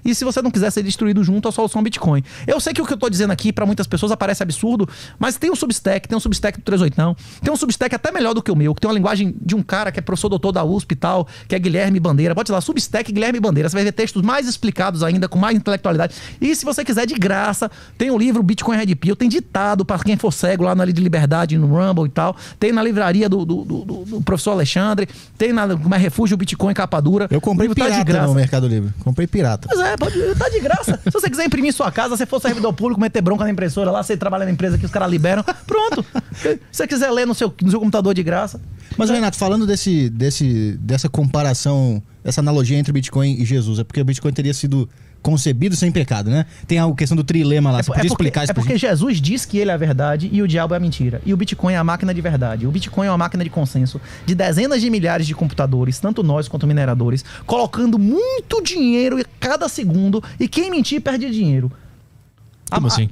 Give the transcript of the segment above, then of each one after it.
E se você não quiser ser destruído junto, a solução é Bitcoin. Eu sei que o que eu tô dizendo aqui, pra muitas pessoas, aparece absurdo, mas tem um Substack do 38, tem um Substack até melhor do que o meu, que tem uma linguagem de um cara que é professor doutor da USP e tal, que é Guilherme Bandeira. Pode ir lá, Substack Guilherme Bandeira. Você vai ver textos mais explicados ainda, com mais intelectualidade. E se você quiser, de graça, tem o livro Bitcoin Red Pill, tem ditado pra quem for cego lá na Lei de Liberdade, no Rumble e tal. Tem na livraria do professor Alexandre, tem na Refúgio Bitcoin Capa Dura. Eu comprei pirata de graça no Mercado Livre. Comprei pirata. Pois é, tá de graça. Se você quiser imprimir em sua casa, você for servidor público, meter bronca na impressora lá, você trabalha na empresa que os caras liberam, pronto. Se você quiser ler no seu computador de graça. Mas, Renato, falando dessa comparação, essa analogia entre Bitcoin e Jesus, é porque o Bitcoin teria sido concebido sem pecado, né? Tem a questão do trilema lá. Você podia explicar isso pra gente? É porque Jesus diz que ele é a verdade e o diabo é a mentira. E o Bitcoin é a máquina de verdade. O Bitcoin é uma máquina de consenso de dezenas de milhares de computadores, tanto nós quanto mineradores, colocando muito dinheiro a cada segundo, e quem mentir perde dinheiro. Como assim?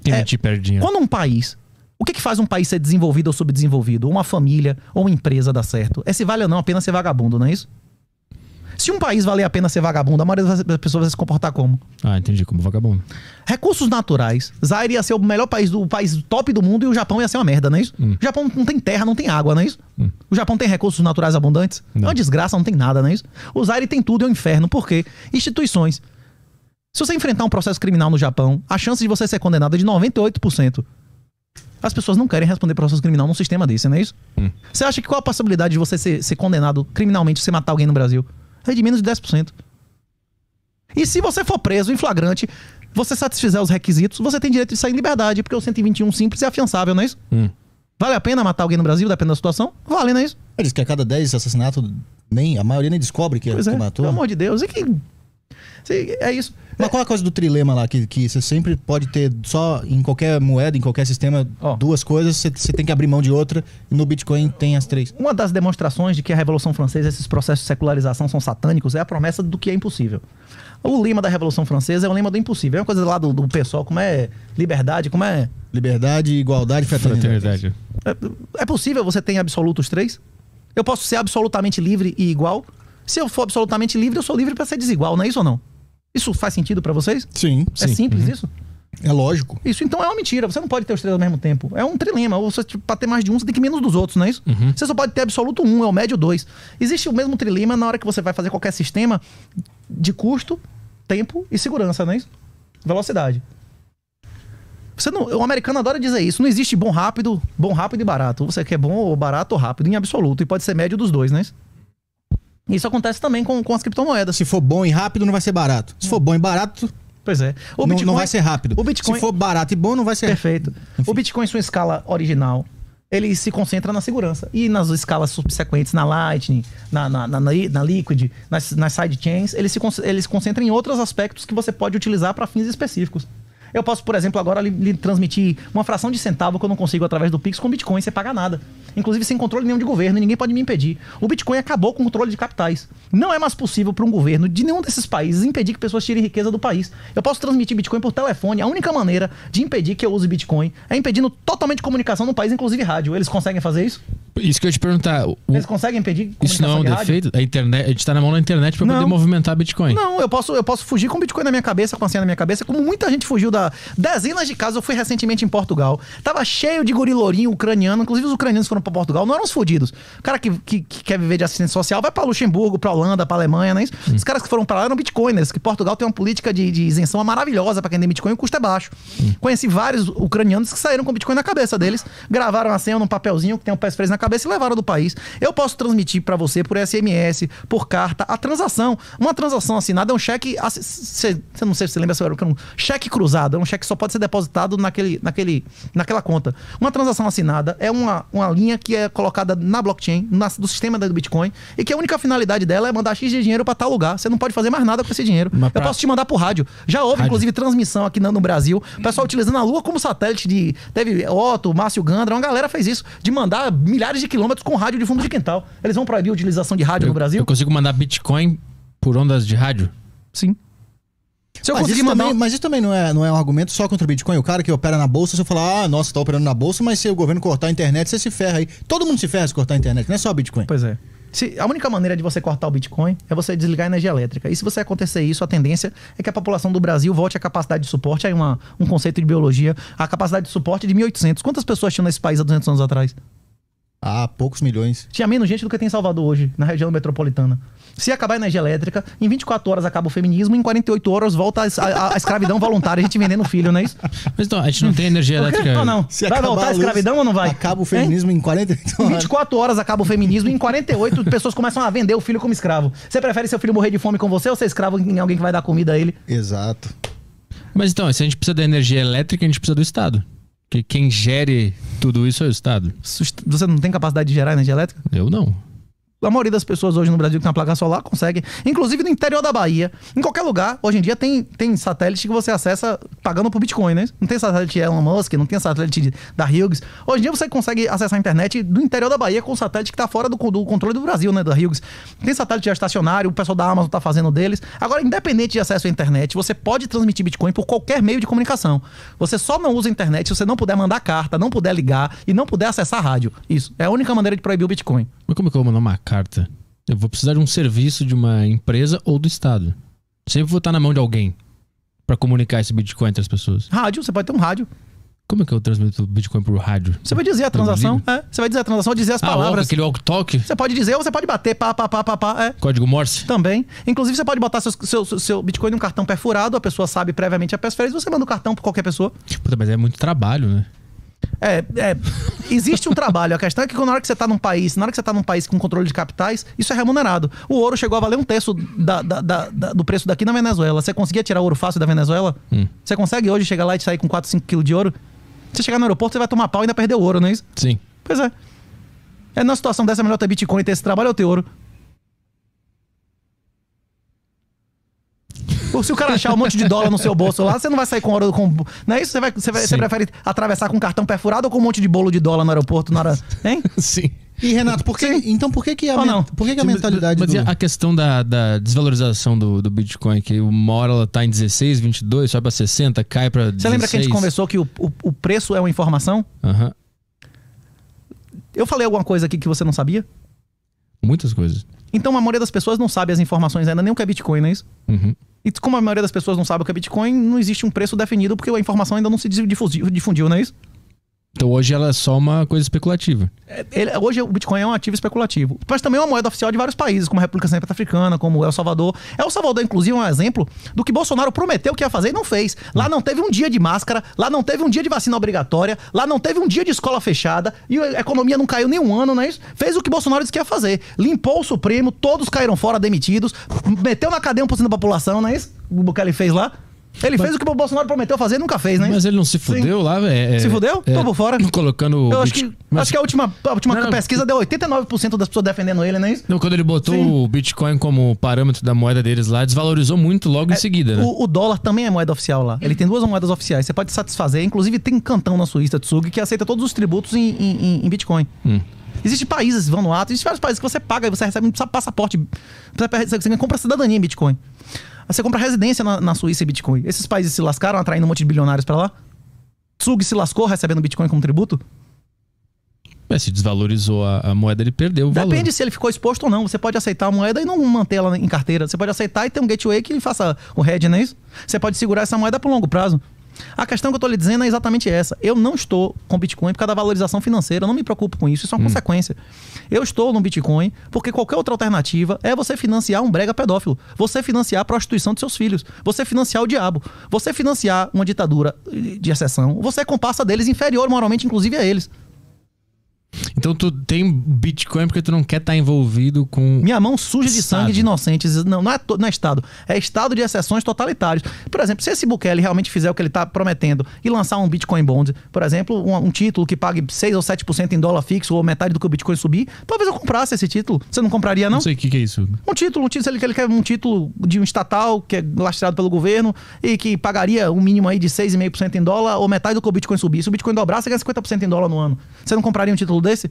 Quem mentir perde dinheiro? Quando um país... O que faz um país ser desenvolvido ou subdesenvolvido? Ou uma família ou uma empresa dar certo? É se vale ou não a pena ser vagabundo, não é isso? Se um país valer a pena ser vagabundo, a maioria das pessoas vai se comportar como? Ah, entendi, como vagabundo. Recursos naturais. Zaire ia ser o melhor país top do mundo, e o Japão ia ser uma merda, não é isso? O Japão não tem terra, não tem água, não é isso? O Japão tem recursos naturais abundantes? É uma desgraça, não tem nada, não é isso? O Zaire tem tudo, é um inferno. Por quê? Instituições. Se você enfrentar um processo criminal no Japão, a chance de você ser condenado é de 98%. As pessoas não querem responder processo criminal num sistema desse, não é isso? Você acha que qual a possibilidade de você ser condenado criminalmente se você matar alguém no Brasil? É de menos de 10%. E se você for preso em flagrante, você satisfizer os requisitos, você tem direito de sair em liberdade, porque o 121 simples é afiançável, não é isso? Vale a pena matar alguém no Brasil, dependendo da situação? Vale, não é isso? Ele diz que a cada 10 assassinatos, a maioria nem descobre que matou. Pelo amor de Deus, é isso. Mas qual é a coisa do trilema lá? Que você sempre pode ter só em qualquer moeda, em qualquer sistema, duas coisas, você tem que abrir mão de outra, e no Bitcoin tem as três. Uma das demonstrações de que a Revolução Francesa, esses processos de secularização são satânicos, é a promessa do que é impossível. O lema da Revolução Francesa é o lema do impossível. É uma coisa lá do pessoal, como é liberdade, como é... Liberdade, igualdade, fraternidade. É possível você ter em absoluto os três? Eu posso ser absolutamente livre e igual? Se eu for absolutamente livre, eu sou livre para ser desigual, não é isso ou não? Isso faz sentido pra vocês? Sim. É simples isso? É lógico. Isso então é uma mentira. Você não pode ter os três ao mesmo tempo. É um trilema. Ou você, pra ter mais de um, você tem que menos dos outros, não é isso? Você só pode ter absoluto um, é o médio dois. Existe o mesmo trilema na hora que você vai fazer qualquer sistema de custo, tempo e segurança, não é isso? Velocidade. O americano adora dizer isso. Não existe bom, rápido e barato. Você quer bom ou barato ou rápido em absoluto. E pode ser médio dos dois, não é isso? Isso acontece também com as criptomoedas. Se for bom e rápido, não vai ser barato. Se for bom e barato, pois é. Não vai ser rápido. O Bitcoin, se for barato e bom, não vai ser perfeito. Enfim. O Bitcoin, em sua escala original, ele se concentra na segurança. E nas escalas subsequentes, na Lightning, na Liquid, nas sidechains, ele se concentra em outros aspectos que você pode utilizar para fins específicos. Eu posso, por exemplo, agora lhe transmitir uma fração de centavo que eu não consigo através do Pix com Bitcoin sem pagar nada. Inclusive sem controle nenhum de governo, e ninguém pode me impedir. O Bitcoin acabou com o controle de capitais. Não é mais possível para um governo de nenhum desses países impedir que pessoas tirem riqueza do país. Eu posso transmitir Bitcoin por telefone. A única maneira de impedir que eu use Bitcoin é impedindo totalmente comunicação no país, inclusive rádio. Eles conseguem fazer isso? Isso que eu ia te perguntar. Eles conseguem impedir comunicação? Isso não é um defeito? A internet, a gente tá na mão da internet para poder movimentar Bitcoin. Não, eu posso fugir com Bitcoin na minha cabeça, com a senha na minha cabeça, como muita gente fugiu da... Dezenas de casos. Eu fui recentemente em Portugal. Tava cheio de gorilourinho ucraniano. Inclusive os ucranianos foram para Portugal. Não eram os fudidos. O cara que quer viver de assistência social vai para Luxemburgo, para Holanda, para Alemanha, não é isso? Os caras que foram para lá eram bitcoiners, que Portugal tem uma política de isenção maravilhosa para quem tem Bitcoin, o custo é baixo. Conheci vários ucranianos que saíram com Bitcoin na cabeça deles, gravaram a senha num papelzinho que tem um passphrase na cabeça e levaram do país. Eu posso transmitir para você por SMS, por carta, a transação. Uma transação assinada é um cheque, você não sei se você lembra, é um cheque cruzado, é um cheque que só pode ser depositado naquela conta. Uma transação assinada é uma linha que é colocada na blockchain, do sistema do Bitcoin, e que a única finalidade dela é mandar X de dinheiro para tal lugar. Você não pode fazer mais nada com esse dinheiro. Eu posso te mandar por rádio. Já houve, inclusive, transmissão aqui no Brasil. O pessoal utilizando a Lua como satélite teve Otto, Márcio Gandra, uma galera fez isso, de mandar milhares de quilômetros com rádio de fundo de quintal. Eles vão proibir a utilização de rádio no Brasil? Eu consigo mandar Bitcoin por ondas de rádio? Sim. Mas isso também não é um argumento só contra o Bitcoin. O cara que opera na bolsa, se eu falar, nossa, tá operando na bolsa, mas se o governo cortar a internet, você se ferra aí. Todo mundo se ferra se cortar a internet, não é só o Bitcoin. Pois é. A única maneira de você cortar o Bitcoin é você desligar a energia elétrica. E se você acontecer isso, a tendência é que a população do Brasil volte à capacidade de suporte. Aí um conceito de biologia. A capacidade de suporte de 1.800. Quantas pessoas tinham nesse país há 200 anos atrás? Ah, poucos milhões. Tinha menos gente do que tem em Salvador hoje, na região metropolitana. Se acabar a energia elétrica, em 24 horas acaba o feminismo, em 48 horas volta a escravidão voluntária, a gente vendendo filho, não é isso? Mas então, a gente não tem energia elétrica... Não, não. Vai voltar a escravidão ou não vai? Acaba o feminismo em 48 horas. Em 24 horas acaba o feminismo, e em 48 pessoas começam a vender o filho como escravo. Você prefere seu filho morrer de fome com você ou ser escravo em alguém que vai dar comida a ele? Exato. Mas então, se a gente precisa da energia elétrica, a gente precisa do Estado. Porque quem gere tudo isso é o Estado. Você não tem capacidade de gerar energia elétrica? Eu não. A maioria das pessoas hoje no Brasil que tem uma placa solar consegue. Inclusive no interior da Bahia. Em qualquer lugar, hoje em dia tem satélite que você acessa pagando por Bitcoin, né? Não tem satélite Elon Musk, não tem satélite da Hughes. Hoje em dia você consegue acessar a internet do interior da Bahia com o satélite que está fora do controle do Brasil, né? Da Hughes. Tem satélite estacionário, o pessoal da Amazon está fazendo deles. Agora, independente de acesso à internet, você pode transmitir Bitcoin por qualquer meio de comunicação. Você só não usa a internet se você não puder mandar carta, não puder ligar e não puder acessar a rádio. Isso. É a única maneira de proibir o Bitcoin. Mas como é que eu vou mandar uma carta? Eu vou precisar de um serviço de uma empresa ou do Estado. Sempre vou estar na mão de alguém para comunicar esse Bitcoin entre as pessoas. Rádio, você pode ter um rádio. Como é que eu transmito Bitcoin por rádio? Você vai dizer a transação. Você vai dizer a transação, dizer as palavras. Aquele walk-talk? Você pode dizer ou você pode bater, pá. Código Morse? Também. Inclusive, você pode botar seu Bitcoin num cartão perfurado, a pessoa sabe previamente a passphrase, você manda o cartão para qualquer pessoa. Puta, mas é muito trabalho, né? Existe um trabalho. A questão é que na hora que você tá num país com controle de capitais, isso é remunerado. O ouro chegou a valer 1/3 do preço daqui na Venezuela. Você conseguia tirar ouro fácil da Venezuela? Você consegue hoje chegar lá e sair com 4, 5 quilos de ouro? Você chegar no aeroporto, você vai tomar pau e ainda perder o ouro, não é isso? Sim. Pois é. Numa situação dessa, é melhor ter Bitcoin e ter esse trabalho ou ter ouro? Ou se o cara achar um monte de dólar no seu bolso lá, você não vai sair com ouro. Não é isso? Você prefere atravessar com um cartão perfurado ou com um monte de bolo de dólar no aeroporto na hora. Hein? Sim. E, Renato, por que a mentalidade mas a questão da desvalorização do Bitcoin, que uma hora ela tá em 16, 22, sobe pra 60, cai pra 16. Você lembra que a gente conversou que o preço é uma informação? Aham. Eu falei alguma coisa aqui que você não sabia? Muitas coisas. Então a maioria das pessoas não sabe as informações ainda, nem o que é Bitcoin, não é isso? Uhum. E como a maioria das pessoas não sabe o que é Bitcoin, não existe um preço definido porque a informação ainda não se difundiu, não é isso? Então hoje ela é só uma coisa especulativa. Hoje o Bitcoin é um ativo especulativo. Mas também é uma moeda oficial de vários países, como a República Centro-Africana, como El Salvador. El Salvador, inclusive, é um exemplo do que Bolsonaro prometeu que ia fazer e não fez. Lá não teve um dia de máscara, lá não teve um dia de vacina obrigatória, lá não teve um dia de escola fechada e a economia não caiu nenhum ano, não é isso? Fez o que Bolsonaro disse que ia fazer. Limpou o Supremo, todos caíram fora, demitidos, meteu na cadeia 1% da população, não é isso? O que ele fez lá. Ele fez o que o Bolsonaro prometeu fazer e nunca fez, né? Mas ele não se fudeu lá, velho? Se fudeu? Tô por fora. Colocando... Acho que a última pesquisa deu 89% das pessoas defendendo ele, não é isso? Não, quando ele botou o Bitcoin como parâmetro da moeda deles lá, desvalorizou muito logo em seguida, né? O dólar também é moeda oficial lá. Ele tem 2 moedas oficiais. Você pode satisfazer. Inclusive tem cantão na Suíça, Tsug, que aceita todos os tributos em Bitcoin. Existem países, Vanuatu, existem vários países que você paga e você recebe um passaporte. Você compra cidadania em Bitcoin. Você compra residência na Suíça em Bitcoin. Esses países se lascaram atraindo um monte de bilionários pra lá? Tsug se lascou recebendo Bitcoin como tributo? Se desvalorizou a moeda, ele perdeu o valor. Depende se ele ficou exposto ou não. Você pode aceitar a moeda e não manter ela em carteira. Você pode aceitar e ter um gateway que faça o hedge, não é isso? Você pode segurar essa moeda por longo prazo. A questão que eu tô lhe dizendo é exatamente essa. Eu não estou com Bitcoin por causa da valorização financeira. Eu não me preocupo com isso. Isso é uma consequência. Eu estou no Bitcoin porque qualquer outra alternativa é você financiar um brega pedófilo. Você financiar a prostituição de seus filhos. Você financiar o diabo. Você financiar uma ditadura de exceção. Você é comparsa deles, inferior moralmente, inclusive a eles. Então tu tem Bitcoin porque tu não quer estar envolvido com... Minha mão suja de sangue de inocentes. Não é Estado. É Estado de exceções totalitários. Por exemplo, se esse Bukele realmente fizer o que ele está prometendo e lançar um Bitcoin Bond, por exemplo, um título que pague 6 ou 7% em dólar fixo ou metade do que o Bitcoin subir, talvez eu comprasse esse título. Você não compraria, não? Não sei o que é isso. Um título, ele quer um título de um estatal que é lastreado pelo governo e que pagaria um mínimo aí de 6,5% em dólar ou metade do que o Bitcoin subir. Se o Bitcoin dobrar, você ganha 50% em dólar no ano. Você não compraria um título desse?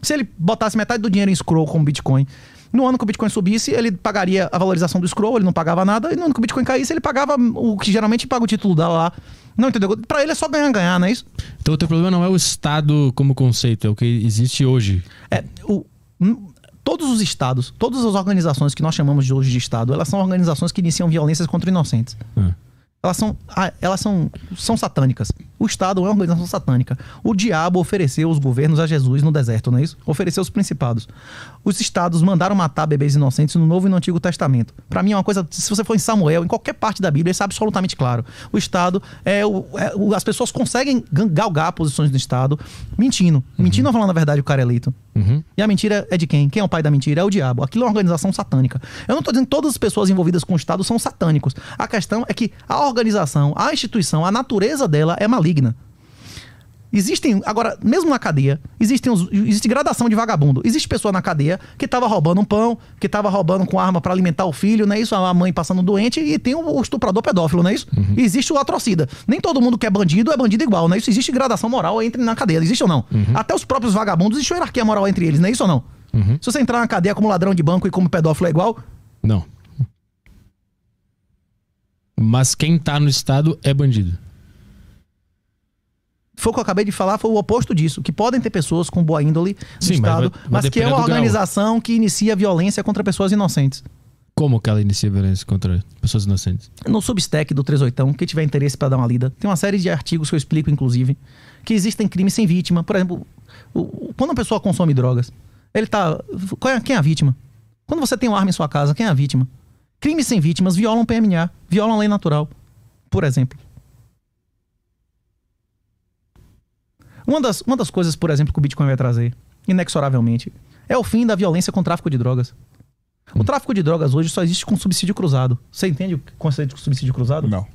Se ele botasse metade do dinheiro em scroll como Bitcoin, no ano que o Bitcoin subisse, ele pagaria a valorização do scroll, ele não pagava nada, e no ano que o Bitcoin caísse, ele pagava o que geralmente paga o título dela lá. Não, entendeu? Pra ele é só ganhar, não é isso? Então o teu problema não é o Estado como conceito, é o que existe hoje. Todos os estados, todas as organizações que nós chamamos de hoje de estado, elas são organizações que iniciam violências contra inocentes. Elas são satânicas. O Estado é uma organização satânica. O diabo ofereceu os governos a Jesus no deserto, não é isso? Ofereceu os principados. Os estados mandaram matar bebês inocentes no Novo e no Antigo Testamento. Para mim é uma coisa, se você for em Samuel, em qualquer parte da Bíblia, isso é absolutamente claro. O Estado as pessoas conseguem galgar posições do Estado mentindo. Mentindo ou falando a verdade, o cara é eleito. E a mentira é de quem? Quem é o pai da mentira? É o diabo. Aquilo é uma organização satânica. Eu não estou dizendo que todas as pessoas envolvidas com o Estado são satânicos. A questão é que a organização, a instituição, a natureza dela é maligna. Existem, agora, mesmo na cadeia, existe gradação de vagabundo. Existe pessoa na cadeia que estava roubando um pão, que estava roubando com arma para alimentar o filho, não é isso? A mãe passando doente, e tem o estuprador pedófilo, não é isso? E existe o atrocida. Nem todo mundo que é bandido igual, não é isso? Existe gradação moral na cadeia, existe ou não? Até os próprios vagabundos, existe hierarquia moral entre eles, não é isso ou não? Se você entrar na cadeia como ladrão de banco e como pedófilo é igual? Não. Mas quem tá no Estado é bandido. Foi o que eu acabei de falar, foi o oposto disso. Que podem ter pessoas com boa índole no Estado, mas que é uma organização que inicia violência contra pessoas inocentes. Como que ela inicia violência contra pessoas inocentes? No Substack do 38, quem tiver interesse para dar uma lida, tem uma série de artigos que eu explico, inclusive, que existem crimes sem vítima. Por exemplo, quando uma pessoa consome drogas, quem é a vítima? Quando você tem uma arma em sua casa, quem é a vítima? Crimes sem vítimas violam o PMA, violam a lei natural, por exemplo. Uma das coisas, por exemplo, que o Bitcoin vai trazer, inexoravelmente, é o fim da violência com o tráfico de drogas. O tráfico de drogas hoje só existe com subsídio cruzado. Você entende o conceito de subsídio cruzado? Não.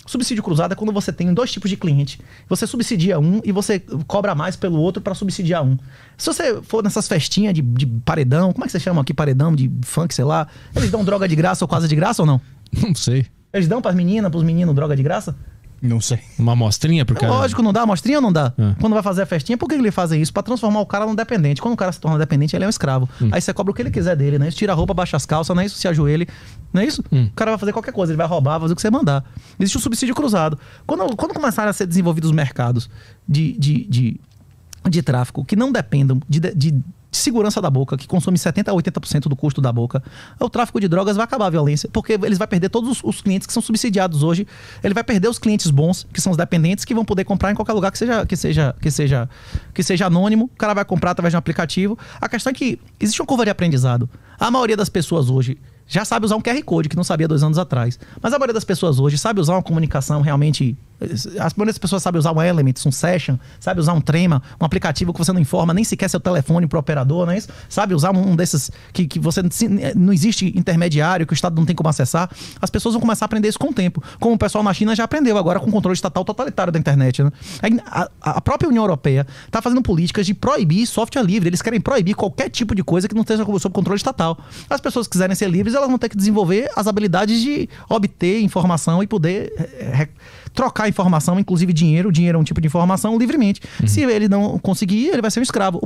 Subsídio cruzado é quando você tem dois tipos de cliente. Você subsidia um e você cobra mais pelo outro para subsidiar um. Se você for nessas festinhas de paredão, como é que você chama aqui? Paredão de funk, sei lá. Eles dão droga de graça ou quase de graça ou não? Não sei. Eles dão pras meninas, pros meninos droga de graça? Não sei. Uma amostrinha pro cara? Lógico, não dá amostrinha ou não dá? Quando vai fazer a festinha, por que ele fazem isso? Pra transformar o cara num dependente. Quando o cara se torna dependente, ele é um escravo. Aí você cobra o que ele quiser dele, né? Tira a roupa, baixa as calças, não é isso? Se ajoelha, não é isso? O cara vai fazer qualquer coisa, ele vai roubar, vai fazer o que você mandar. Existe o subsídio cruzado. Quando começarem a ser desenvolvidos mercados de tráfico que não dependam de segurança da boca, que consome 70% a 80% do custo da boca, o tráfico de drogas vai acabar a violência, porque eles vai perder todos os clientes que são subsidiados hoje. Ele vai perder os clientes bons, que são os dependentes, que vão poder comprar em qualquer lugar que seja anônimo. O cara vai comprar através de um aplicativo. A questão é que existe uma curva de aprendizado. A maioria das pessoas hoje já sabe usar um QR Code, que não sabia 2 anos atrás. Mas a maioria das pessoas hoje sabe usar uma comunicação realmente... A maioria das pessoas sabe usar um Elements, um Session, sabe usar um Trema, um aplicativo que você não informa nem sequer seu telefone pro operador, não é isso? Sabe usar um desses que você não existe intermediário, que o Estado não tem como acessar. As pessoas vão começar a aprender isso com o tempo. Como o pessoal na China já aprendeu agora com o controle estatal totalitário da internet, né? A própria União Europeia está fazendo políticas de proibir software livre. Eles querem proibir qualquer tipo de coisa que não esteja sob controle estatal. As pessoas que quiserem ser livres, elas vão ter que desenvolver as habilidades de obter informação e poder trocar informação, inclusive dinheiro. O dinheiro é um tipo de informação livremente. Se ele não conseguir, ele vai ser um escravo.